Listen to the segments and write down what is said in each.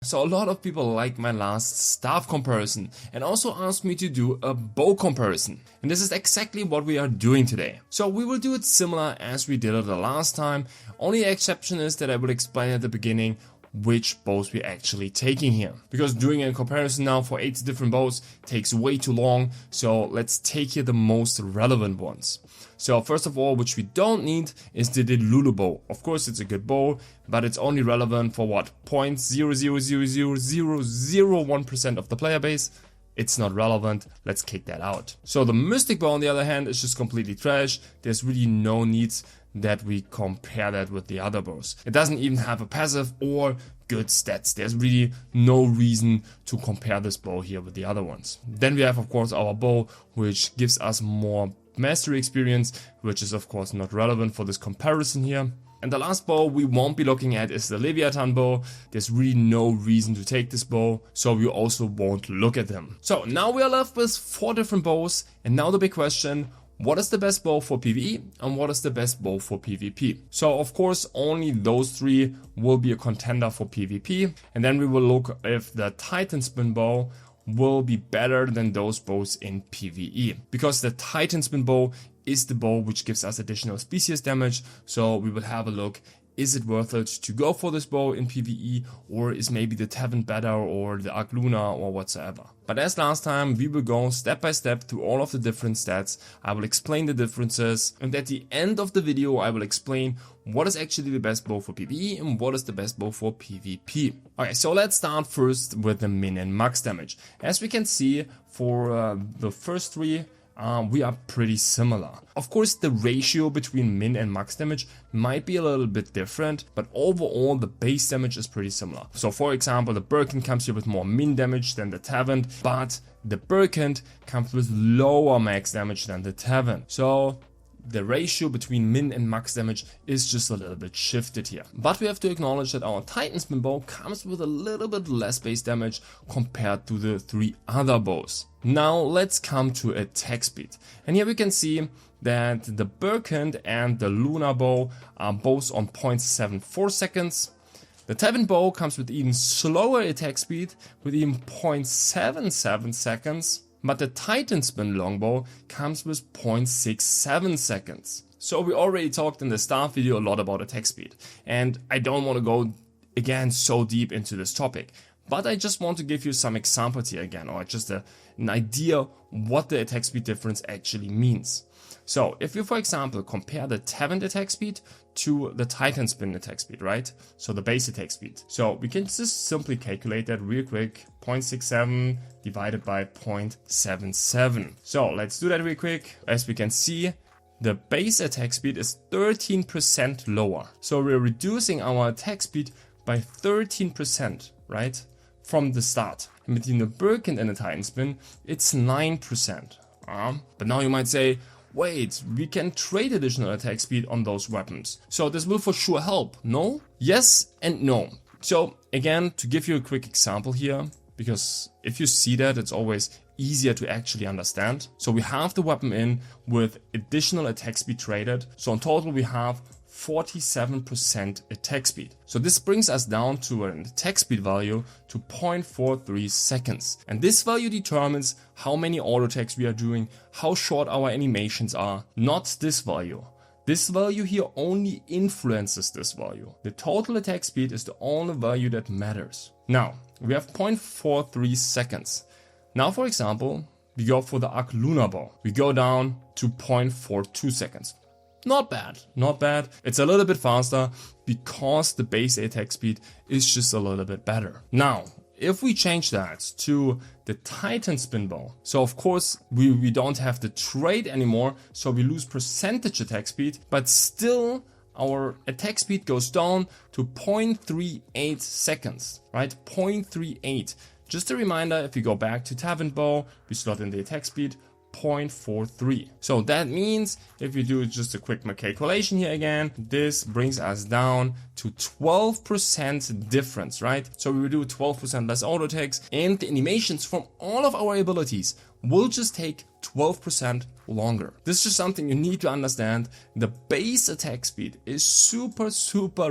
So a lot of people like my last staff comparison and also asked me to do a bow comparison. And this is exactly what we are doing today. So we will do it similar as we did it the last time. Only exception is that I will explain at the beginning which bows we're actually taking here. Because doing a comparison now for 8 different bows takes way too long, so let's take here the most relevant ones. So first of all, which we don't need is the Lunar bow. Of course it's a good bow, but it's only relevant for what? 0.0000001% of the player base. It's not relevant, let's kick that out. So the Mystic bow on the other hand is just completely trash. There's really no need that we compare that with the other bows. It doesn't even have a passive or good stats. There's really no reason to compare this bow here with the other ones. Then we have of course our bow, which gives us more mastery experience, which is of course not relevant for this comparison here. And the last bow we won't be looking at is the Leviathan bow. There's really no reason to take this bow, so we also won't look at them. So now we are left with 4 different bows, and now the big question: what is the best bow for PvE and what is the best bow for PvP? So of course only those 3 will be a contender for PvP, and then we will look if the Titanspine bow will be better than those bows in PvE. Because the Titanspine bow is the bow which gives us additional species damage, so we will have a look. Is it worth it to go for this bow in PvE, or is maybe the Tevent better, or the Lunar, or whatsoever? But as last time, we will go step by step through all of the different stats. I will explain the differences, and at the end of the video I will explain what is actually the best bow for PvE and what is the best bow for PvP. Okay, so let's start first with the min and max damage. As we can see, for the first 3, we are pretty similar. Of course, the ratio between min and max damage might be a little bit different, but overall the base damage is pretty similar. So for example, the Bercant comes here with more min damage than the Tevent, but the Bercant comes with lower max damage than the Tevent. So the ratio between min and max damage is just a little bit shifted here. But we have to acknowledge that our Titanspine bow comes with a little bit less base damage compared to the 3 other bows. Now let's come to attack speed. And here we can see that the Bercant and the Lunar bow are both on 0.74 seconds. The Tevent bow comes with even slower attack speed with even 0.77 seconds. But the Titanspine longbow comes with 0.67 seconds. So we already talked in the staff video a lot about attack speed, and I don't want to go again so deep into this topic, but I just want to give you some examples here again, or just an idea what the attack speed difference actually means. So if you, for example, compare the Tevent attack speed to the Titanspine attack speed, right? So the base attack speed. So we can just simply calculate that real quick. 0.67 divided by 0.77. So let's do that real quick. As we can see, the base attack speed is 13% lower. So we're reducing our attack speed by 13%, right? From the start. And between the Bercant and the Titanspine, it's 9%. But now you might say, wait, we can trade additional attack speed on those weapons. So this will for sure help, no? Yes and no. So again, to give you a quick example here, because if you see that, it's always easier to actually understand. So we have the weapon in with additional attack speed traded. So in total we have 47% attack speed. So this brings us down to an attack speed value to 0.43 seconds. And this value determines how many auto attacks we are doing, how short our animations are, not this value. This value here only influences this value. The total attack speed is the only value that matters. Now, we have 0.43 seconds. Now, for example, we go for the Lunar bow. We go down to 0.42 seconds. Not bad, not bad. It's a little bit faster because the base attack speed is just a little bit better. Now, if we change that to the Titanspine bow, so of course we don't have the trade anymore, so we lose percentage attack speed, but still our attack speed goes down to 0.38 seconds, right? 0.38. Just a reminder, if you go back to Tevent bow, we slot in the attack speed 0.43. So that means if we do just a quick calculation here again, this brings us down to 12% difference, right? So we will do 12% less auto attacks, and the animations from all of our abilities will just take 12% longer. This is just something you need to understand. The base attack speed is super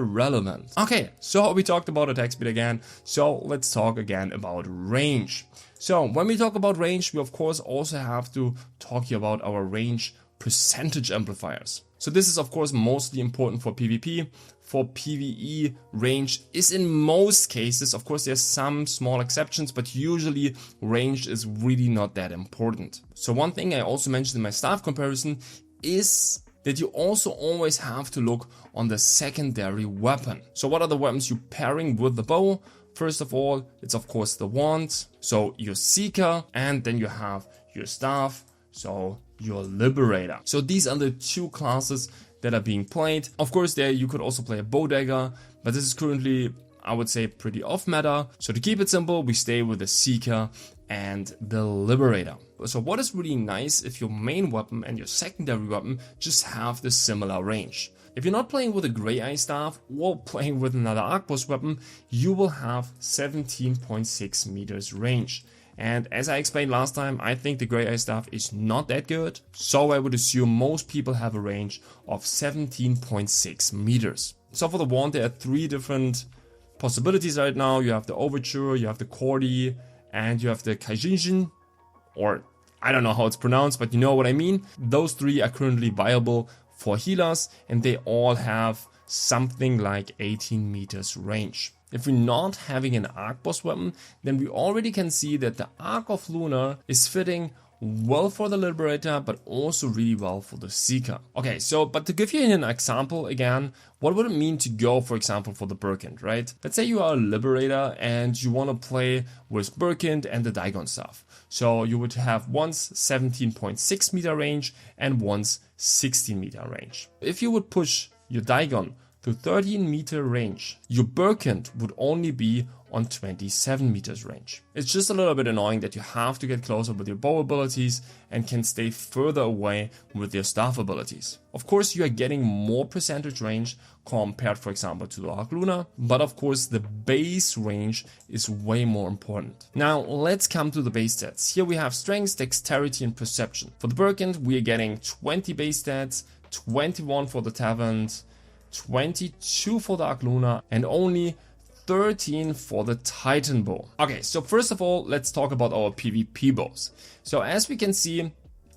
relevant. Okay, so we talked about attack speed again, so let's talk again about range. So when we talk about range, we of course also have to talk here about our range percentage amplifiers. So this is of course mostly important for PvP. For PvE, range is in most cases, of course there's some small exceptions, but usually range is really not that important. So one thing I also mentioned in my staff comparison is that you also always have to look on the secondary weapon. So what are the weapons you're pairing with the bow? First of all, it's of course the wand, so your Seeker, and then you have your staff, so your Liberator. So these are the two classes that are being played. Of course, there you could also play a bow dagger, but this is currently, I would say, pretty off meta. So to keep it simple, we stay with the Seeker and the Liberator. So what is really nice if your main weapon and your secondary weapon just have the similar range. If you're not playing with a Grey Eye staff or playing with another Arcboss weapon, you will have 17.6 meters range. And as I explained last time, I think the Grey Eye staff is not that good, so I would assume most people have a range of 17.6 meters. So for the wand, there are three different possibilities right now. You have the Overture, you have the Cordy, and you have the Kaijinjin, or I don't know how it's pronounced, but you know what I mean. Those three are currently viable for healers, and they all have something like 18 meters range. If we're not having an Arcboss weapon, then we already can see that the Arc of Lunar is fitting well for the Liberator, but also really well for the Seeker. Okay, so, but to give you an example again, what would it mean to go, for example, for the Bercant, right? Let's say you are a Liberator and you want to play with Bercant and the Dagon staff. So you would have once 17.6 meter range and once 16 meter range. If you would push your Dagon to 13 meter range, your Bercant would only be on 27 meters range. It's just a little bit annoying that you have to get closer with your bow abilities and can stay further away with your staff abilities. Of course, you are getting more percentage range compared, for example, to the Arc Lunar, but of course the base range is way more important. Now let's come to the base stats. Here we have strength, dexterity and perception. For the Bercant, we are getting 20 base stats, 21 for the Tevent, 22 for the Arc Lunar, and only 13 for the Titan bow. Okay, so first of all, let's talk about our PvP bows. So as we can see,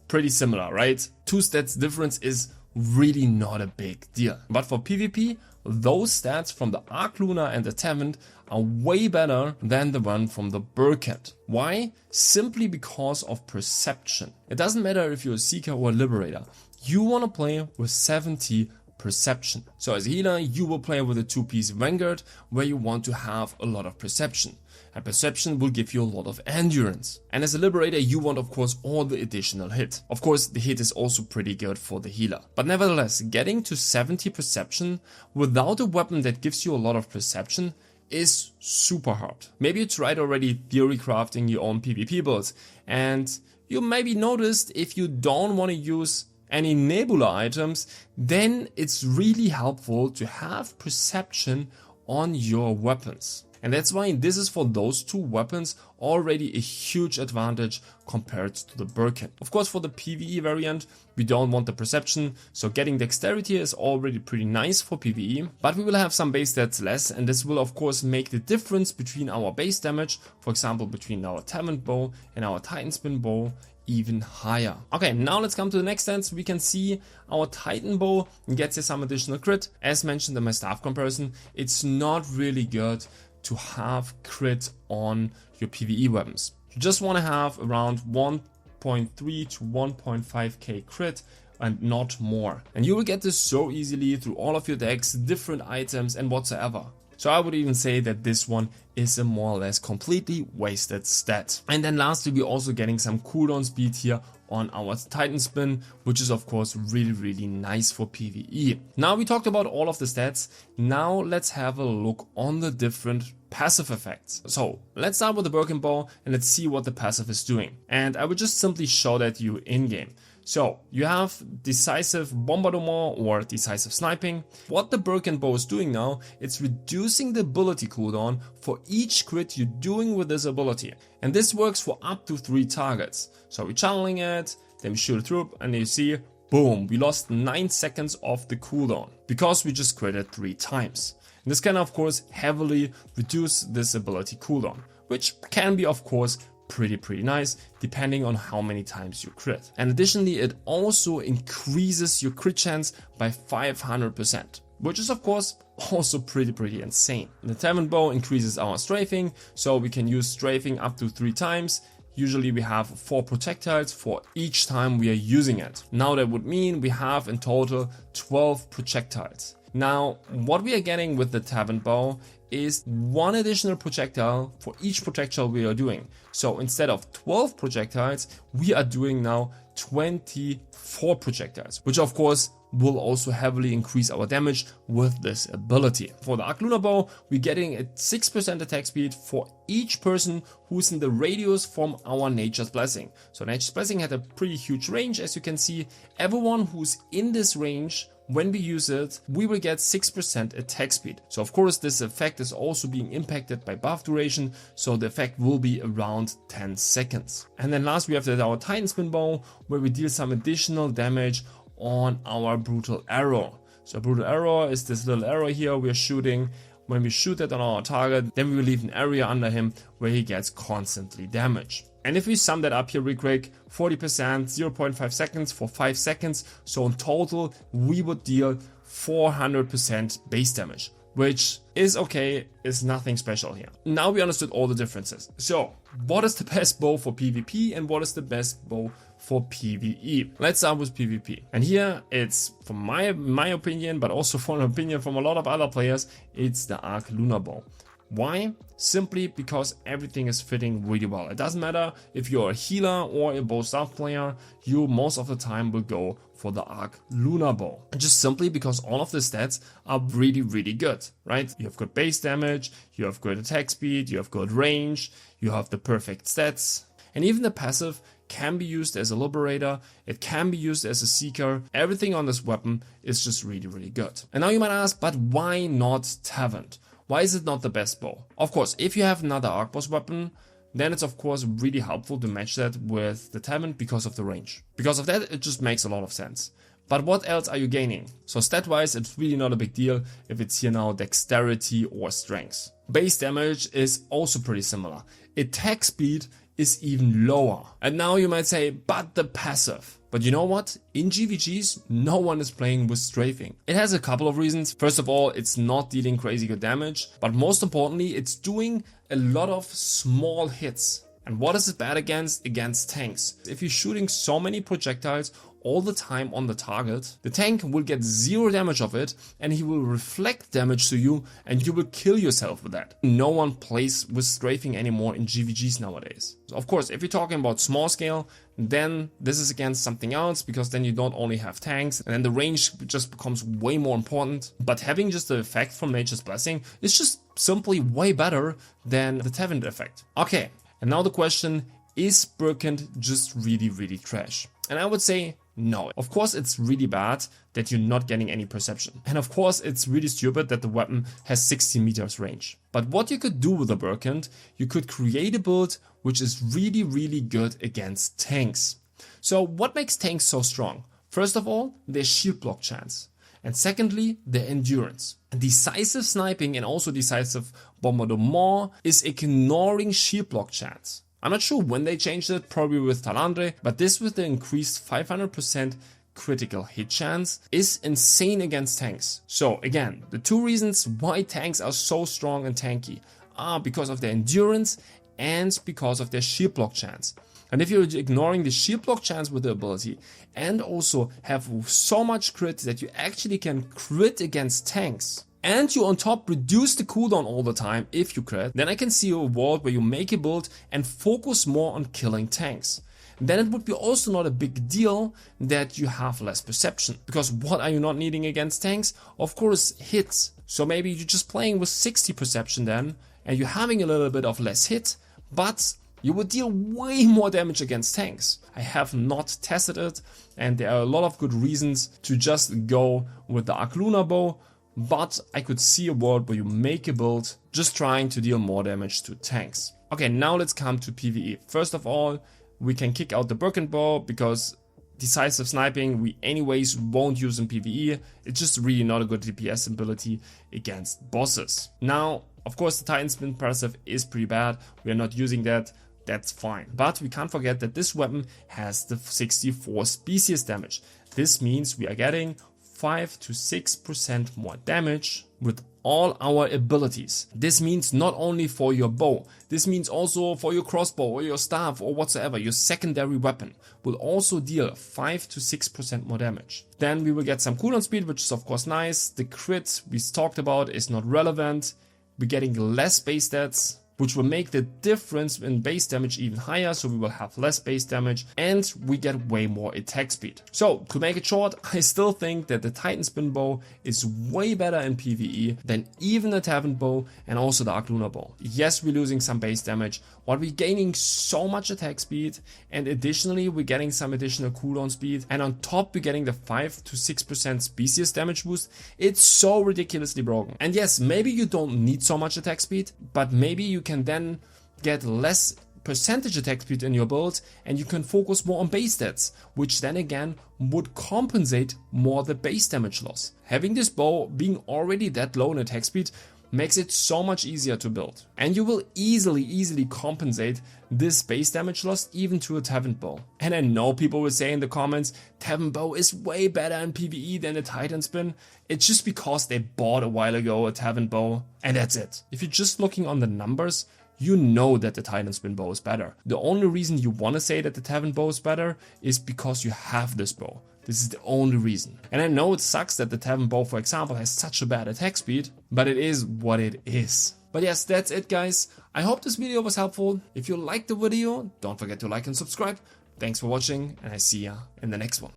pretty similar, right? 2 stats difference is really not a big deal. But for PvP, those stats from the Arc Lunar and the Tevent are way better than the one from the Bercant. Why? Simply because of perception. It doesn't matter if you're a Seeker or a Liberator. You want to play with 70 perception. So as a healer, you will play with a 2-piece Vanguard where you want to have a lot of perception. And perception will give you a lot of endurance. And as a Liberator, you want of course all the additional hit. Of course, the hit is also pretty good for the healer. But nevertheless, getting to 70 perception without a weapon that gives you a lot of perception is super hard. Maybe you tried already theory crafting your own PvP builds, and you maybe noticed if you don't want to use any Nebula items, then it's really helpful to have perception on your weapons. And that's why this is for those 2 weapons already a huge advantage compared to the Bercant. Of course, for the PvE variant, we don't want the perception, so getting dexterity is already pretty nice for PvE, but we will have some base stats less, and this will of course make the difference between our base damage, for example between our Tevent bow and our Titanspine bow, even higher. Okay, now let's come to the next stats. We can see our Titan bow gets here some additional crit. As mentioned in my staff comparison, it's not really good to have crit on your PvE weapons. You just want to have around 1.3 to 1.5k crit and not more. And you will get this so easily through all of your decks, different items and whatsoever. So I would even say that this one is a more or less completely wasted stat. And then lastly, we're also getting some cooldown speed here on our Titanspine, which is of course really nice for PvE. Now we talked about all of the stats. Now let's have a look on the different passive effects. So let's start with the Bercant bow and let's see what the passive is doing. And I will just simply show that to you in game. So you have decisive bombardment or decisive sniping. What the Bercant bow is doing now, it's reducing the ability cooldown for each crit you're doing with this ability. And this works for up to 3 targets. So we're channeling it, then we shoot it through, and you see, boom, we lost 9 seconds of the cooldown because we just critted 3 times. And this can of course heavily reduce this ability cooldown, which can be of course pretty nice depending on how many times you crit. And additionally, it also increases your crit chance by 500%, which is of course also pretty insane. The Tevent bow increases our strafing, so we can use strafing up to 3 times. Usually we have 4 projectiles for each time we are using it. Now that would mean we have in total 12 projectiles. Now, what we are getting with the Tevent bow is 1 additional projectile for each projectile we are doing. So instead of 12 projectiles, we are doing now 24 projectiles, which of course will also heavily increase our damage with this ability. For the Arc Lunar bow, we're getting a 6% attack speed for each person who's in the radius from our Nature's Blessing. So Nature's Blessing had a pretty huge range, as you can see. Everyone who's in this range, when we use it, we will get 6% attack speed. So of course this effect is also being impacted by buff duration, so the effect will be around 10 seconds. And then last we have our Titanspine bow, where we deal some additional damage on our brutal arrow. So brutal arrow is this little arrow here we're shooting. When we shoot it on our target, then we will leave an area under him where he gets constantly damaged. And if we sum that up here real quick, 40%, 0.5 seconds for 5 seconds. So in total, we would deal 400% base damage, which is okay, is nothing special here. Now we understood all the differences. So what is the best bow for PvP and what is the best bow for PvE? Let's start with PvP. And here it's, from my opinion, but also for an opinion from a lot of other players, it's the Arc Lunar bow. Why? Simply because everything is fitting really well. It doesn't matter if you're a healer or a bow staff player, you most of the time will go for the Arc Lunar bow. And just simply because all of the stats are really good, right? You have good base damage, you have good attack speed, you have good range, you have the perfect stats, and even the passive can be used as a liberator, it can be used as a seeker. Everything on this weapon is just really good. And now you might ask, but why not Tevent? Why is it not the best bow? Of course, if you have another arc boss weapon, then it's of course really helpful to match that with the Tevent because of the range. Because of that, it just makes a lot of sense. But what else are you gaining? So stat-wise, it's really not a big deal if it's here now dexterity or strength. Base damage is also pretty similar. Attack speed is even lower. And now you might say, but the passive. But you know what? In GVGs, no one is playing with strafing. It has a couple of reasons. First of all, it's not dealing crazy good damage, but most importantly, it's doing a lot of small hits. And what is it bad against? Against tanks. If you're shooting so many projectiles all the time on the target, the tank will get 0 damage of it and he will reflect damage to you and you will kill yourself with that. No one plays with strafing anymore in GVGs nowadays. So of course, if you're talking about small scale, then this is against something else, because then you don't only have tanks and then the range just becomes way more important. But having just the effect from Nature's Blessing is just simply way better than the Tevent effect. Okay, and now the question, is Bercant just really trash? And I would say no. Of course, it's really bad that you're not getting any perception. And of course, it's really stupid that the weapon has 60 meters range. But what you could do with the Bercant, you could create a build which is really good against tanks. So what makes tanks so strong? First of all, their shield block chance. And secondly, their endurance. And decisive sniping and also decisive bombardement is ignoring shield block chance. I'm not sure when they changed it, probably with Talandre, but this with the increased 500% critical hit chance is insane against tanks. So again, the 2 reasons why tanks are so strong and tanky are because of their endurance and because of their shield block chance. And if you're ignoring the shield block chance with the ability and also have so much crit that you actually can crit against tanks, and you on top reduce the cooldown all the time if you crit, then I can see a world where you make a build and focus more on killing tanks. Then it would be also not a big deal that you have less perception. Because what are you not needing against tanks? Of course, hits. So maybe you're just playing with 60 perception then, and you're having a little bit of less hit, but you will deal way more damage against tanks. I have not tested it, and there are a lot of good reasons to just go with the Lunar bow, but I could see a world where you make a build just trying to deal more damage to tanks. Okay, now let's come to PvE. First of all, we can kick out the Bercant bow because decisive sniping we anyways won't use in PvE. It's just really not a good DPS ability against bosses. Now, of course, the Titanspine passive is pretty bad. We are not using that. That's fine. But we can't forget that this weapon has the 64 species damage. This means we are getting 5 to 6% more damage with all our abilities. This means not only for your bow, this means also for your crossbow or your staff or whatsoever. Your secondary weapon will also deal 5 to 6% more damage. Then we will get some cooldown speed, which is of course nice. The crit we talked about is not relevant. We're getting less base stats, which will make the difference in base damage even higher, so we will have less base damage, and we get way more attack speed. So, to make it short, I still think that the Titanspine bow is way better in PvE than even the Tevent bow and also the Lunar bow. Yes, we're losing some base damage, but we're gaining so much attack speed, and additionally we're getting some additional cooldown speed, and on top we're getting the 5 to 6% species damage boost. It's so ridiculously broken. And yes, maybe you don't need so much attack speed, but maybe you can then get less percentage attack speed in your build and you can focus more on base stats, which then again would compensate more the base damage loss. Having this bow being already that low in attack speed makes it so much easier to build, and you will easily compensate this base damage loss even to a Tevent bow. And I know people will say in the comments, Tevent bow is way better in PvE than the Titanspine. It's just because they bought a while ago a Tevent bow, and that's it. If you're just looking on the numbers, you know that the Titanspine bow is better. The only reason you want to say that the Tevent bow is better is because you have this bow. This is the only reason. And I know it sucks that the Tevent bow, for example, has such a bad attack speed, but it is what it is. But yes, that's it guys. I hope this video was helpful. If you liked the video, don't forget to like and subscribe. Thanks for watching, and I see ya in the next one.